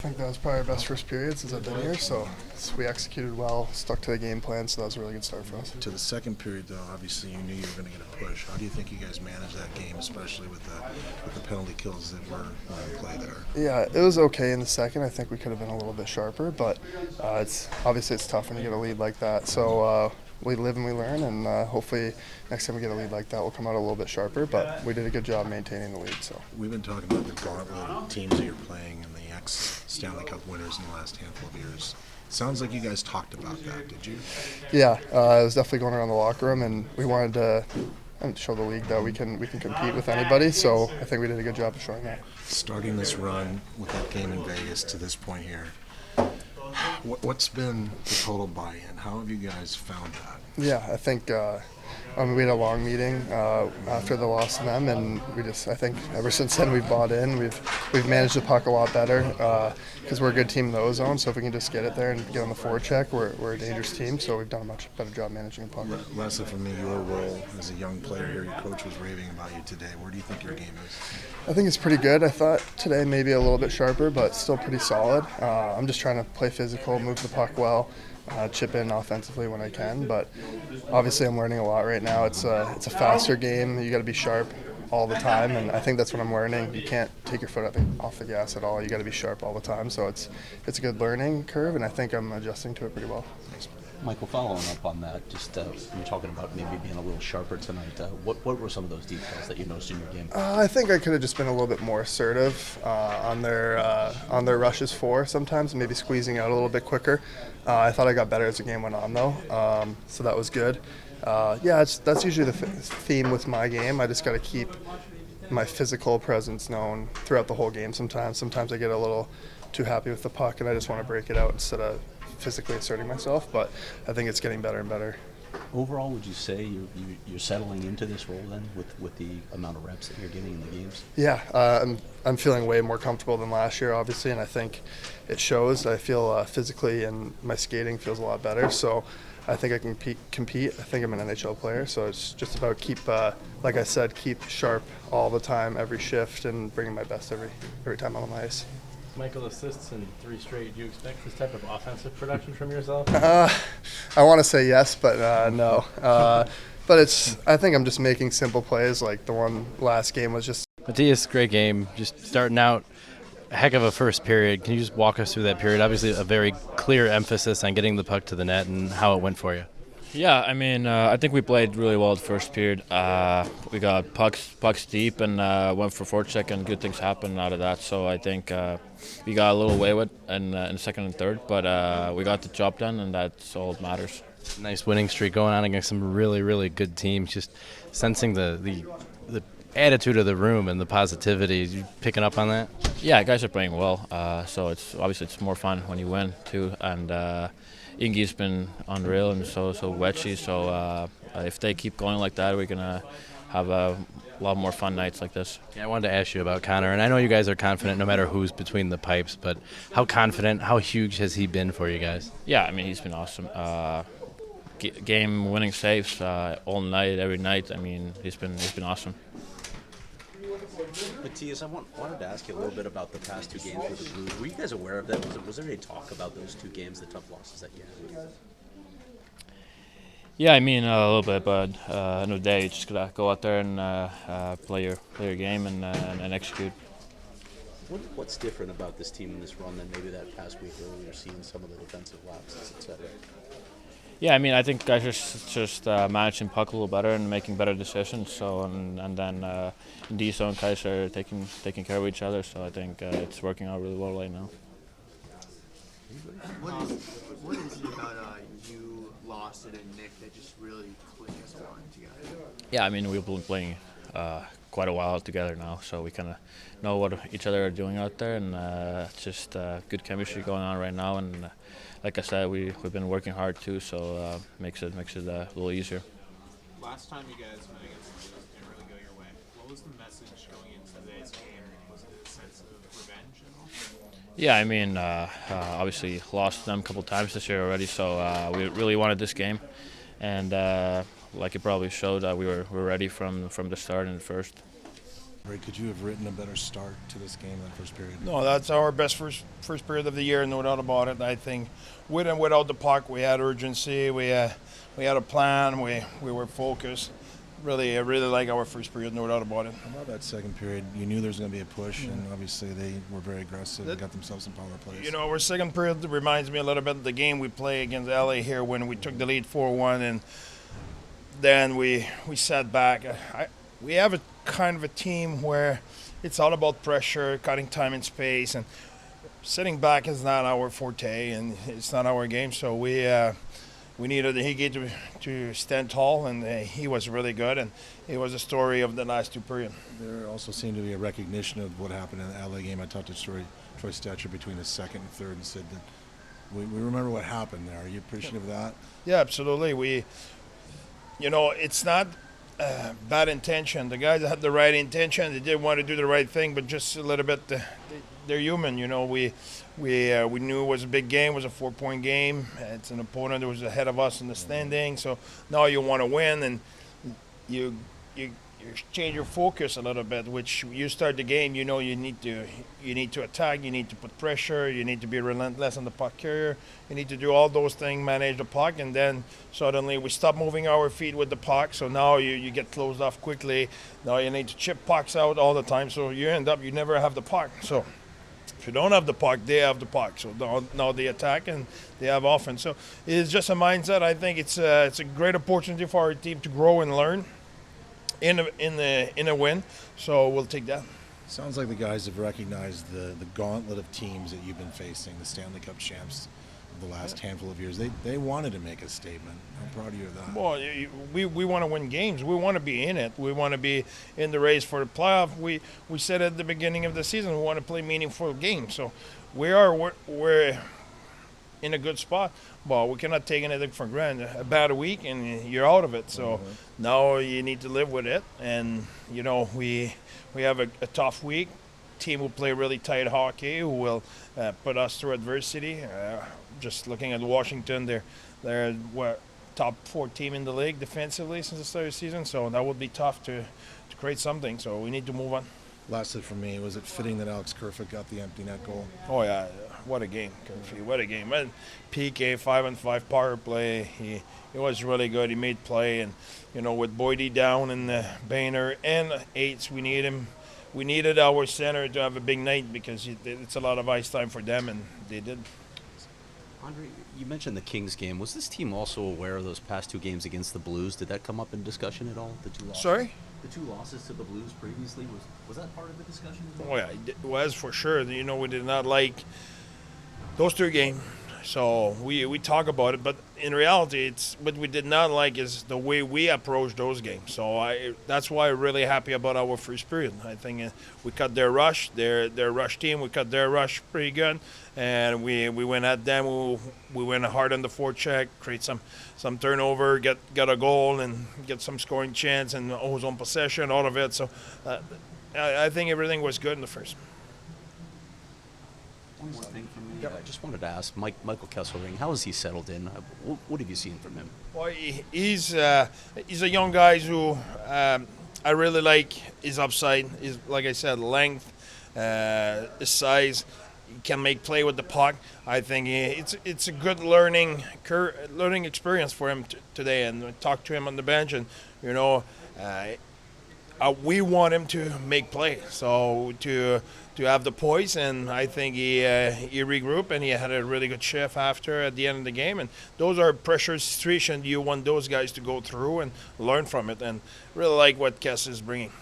I think that was probably our best first period since I've been here, so we executed well, stuck to the game plan, so that was a really good start for us. To the second period, though, obviously you knew you were going to get a push. How do you think you guys managed that game, especially with the penalty kills that were in play there? Yeah, it was okay in the second. I think we could have been a little bit sharper, but it's tough when you get a lead like that. So we live and we learn, and hopefully next time we get a lead like that, we'll come out a little bit sharper. But we did a good job maintaining the lead. So we've been talking about the gauntlet of teams that you're playing and the ex-Stanley Cup winners in the last handful of years. Sounds like you guys talked about that, did you? Yeah, it was definitely going around the locker room, and we wanted to show the league that we can compete with anybody. So I think we did a good job of showing that. Starting this run with that game in Vegas to this point here, what's been the total buy-in? How have you guys found that? Yeah, I think we had a long meeting after the loss to them, and I think ever since then we've bought in. We've managed the puck a lot better because we're a good team in the O-zone, so if we can just get it there and get on the forecheck, we're a dangerous team, so we've done a much better job managing the puck. Lastly for me, your role as a young player here, your coach was raving about you today. Where do you think your game is? I think it's pretty good. I thought today maybe a little bit sharper, but still pretty solid. I'm just trying to play physical, move the puck well, chip in offensively when I can, but obviously I'm learning a lot right now. It's a faster game. You got to be sharp all the time, and I think that's what I'm learning. You can't take your foot off the gas at all. You got to be sharp all the time, so it's a good learning curve, and I think I'm adjusting to it pretty well. Michael, following up on that, just you're talking about maybe being a little sharper tonight. What were some of those details that you noticed in your game? I think I could have just been a little bit more assertive on their rushes for sometimes, maybe squeezing out a little bit quicker. I thought I got better as the game went on, though, so that was good. That's usually the theme with my game. I just got to keep my physical presence known throughout the whole game. Sometimes I get a little too happy with the puck, and I just want to break it out instead of physically asserting myself, but I think it's getting better and better. Overall, would you say you're settling into this role then with the amount of reps that you're getting in the games? Yeah, I'm feeling way more comfortable than last year, obviously, and I think it shows. I feel physically, and my skating feels a lot better, so I think I can compete. I think I'm an NHL player, so it's just about like I said, keep sharp all the time, every shift, and bringing my best every time I'm on the ice. Michael, assists in 3 straight. Do you expect this type of offensive production from yourself? I want to say yes, but no. But I think I'm just making simple plays. Like the one last game was just. Matthias, great game. Just starting out, a heck of a first period. Can you just walk us through that period? Obviously, a very clear emphasis on getting the puck to the net and how it went for you. Yeah, I mean, I think we played really well the first period. We got pucks deep and went for forecheck, and good things happened out of that. So I think we got a little away with in the second and third, but we got the job done, and that's all that matters. Nice winning streak going on against some really, really good teams. Just sensing the attitude of the room and the positivity. You picking up on that? Yeah, guys are playing well. So it's more fun when you win too, and. Ingy's been unreal and so Wetchy. So if they keep going like that, we're gonna have a lot more fun nights like this. Yeah, I wanted to ask you about Connor, and I know you guys are confident no matter who's between the pipes. But how confident, how huge has he been for you guys? Yeah, I mean he's been awesome. Game-winning saves all night, every night. I mean he's been awesome. Matthias, I wanted to ask you a little bit about the past 2 games with the Blues. Were you guys aware of that? Was there any talk about those 2 games, the tough losses that you had? Yeah, I mean a little bit, but end of the day, you just gotta go out there and play your game and execute. What's different about this team in this run than maybe that past week where we were seeing some of the defensive lapses, etc.? Yeah, I mean, I think guys just managing puck a little better and making better decisions. So and then in D zone, guys are taking care of each other. So I think it's working out really well right now. What is it about you, Lawson, and Nick that just really clicks along together? Yeah, I mean we've been playing quite a while together now, so we kind of know what each other are doing out there, and it's just good chemistry going on right now. And like I said, we've been working hard too, so makes it a little easier. Last time you guys met against the Blues didn't really go your way. What was the message going into today's game? Was it a sense of revenge at all? Yeah, I mean, obviously lost them a couple times this year already, so we really wanted this game, and like it probably showed, we were ready from the start in the first. Ray, could you have written a better start to this game in that first period? No, that's our best first period of the year, no doubt about it. I think with and without the puck, we had urgency. We had a plan. We were focused. Really, I really like our first period, no doubt about it. How about that second period? You knew there was going to be a push, and obviously they were very aggressive and got themselves some power plays. You know, our second period reminds me a little bit of the game we play against LA here when we took the lead 4-1, and then we sat back. We have a kind of a team where it's all about pressure, cutting time and space, and sitting back is not our forte, and it's not our game. So we needed Higgy to stand tall, and he was really good, and it was a story of the last two periods. There also seemed to be a recognition of what happened in the LA game. I talked to Troy Stetcher between the second and third and said that we remember what happened there. Are you appreciative of that? Yeah, absolutely. It's not bad intention. The guys had the right intention. They did want to do the right thing, but just a little bit, they're human. We knew it was a big game. It was a 4-point game. It's an opponent that was ahead of us in the standing. So now you want to win, and you change your focus a little bit. Which you start the game, you need to attack. You need to put pressure. You need to be relentless on the puck carrier. You need to do all those things, manage the puck, and then suddenly we stop moving our feet with the puck. So now you get closed off quickly. Now you need to chip pucks out all the time. So you end up you never have the puck. So if you don't have the puck, they have the puck. So now they attack and they have offense. So it's just a mindset. I think it's a great opportunity for our team to grow and learn in a win. So we'll take that. Sounds like the guys have recognized the gauntlet of teams that you've been facing, the Stanley Cup champs of the last handful of years. They wanted to make a statement. I'm proud of you of that. Well, we want to win games. We want to be in it. We want to be in the race for the playoff. We said at the beginning of the season we want to play meaningful games. So we're in a good spot, but we cannot take anything for granted. A bad week and you're out of it. So now you need to live with it. And we have a tough week. Team will play really tight hockey, who will put us through adversity. Just looking at Washington, they're top 4 team in the league defensively since the start of the season. So that would be tough to create something. So we need to move on. Lastly for me, was it fitting that Alex Kerfoot got the empty net goal? Oh yeah, what a game, Kerfoot! What a game! And PK 5-on-5 power play. He was really good. He made play, and with Boydie down and Boehner and Aids, we need him. We needed our center to have a big night because it's a lot of ice time for them, and they did. André, you mentioned the Kings game. Was this team also aware of those past 2 games against the Blues? Did that come up in discussion at all? The 2 losses? Sorry? The 2 losses to the Blues previously, was that part of the discussion as well? Oh yeah, it was for sure. We did not like those 2 games. So we talk about it, but in reality, it's what we did not like is the way we approach those games. So that's why I'm really happy about our first period. I think we cut their rush, their rush team. We cut their rush pretty good, and we went at them. We went hard on the forecheck, create some turnover, get a goal, and get some scoring chance and zone possession, all of it. So I think everything was good in the first. One more thing from me. I just wanted to ask Michael Kesselring, how has he settled in? What have you seen from him? Well, he's a young guy who I really like his upside. His, like I said, length, his size. He can make play with the puck. I think it's a good learning experience for him today. And I talked to him on the bench, and we want him to make play. So to have the poise, and I think he regrouped and he had a really good shift after at the end of the game. And those are pressure situations you want those guys to go through and learn from it. And really like what Kess is bringing.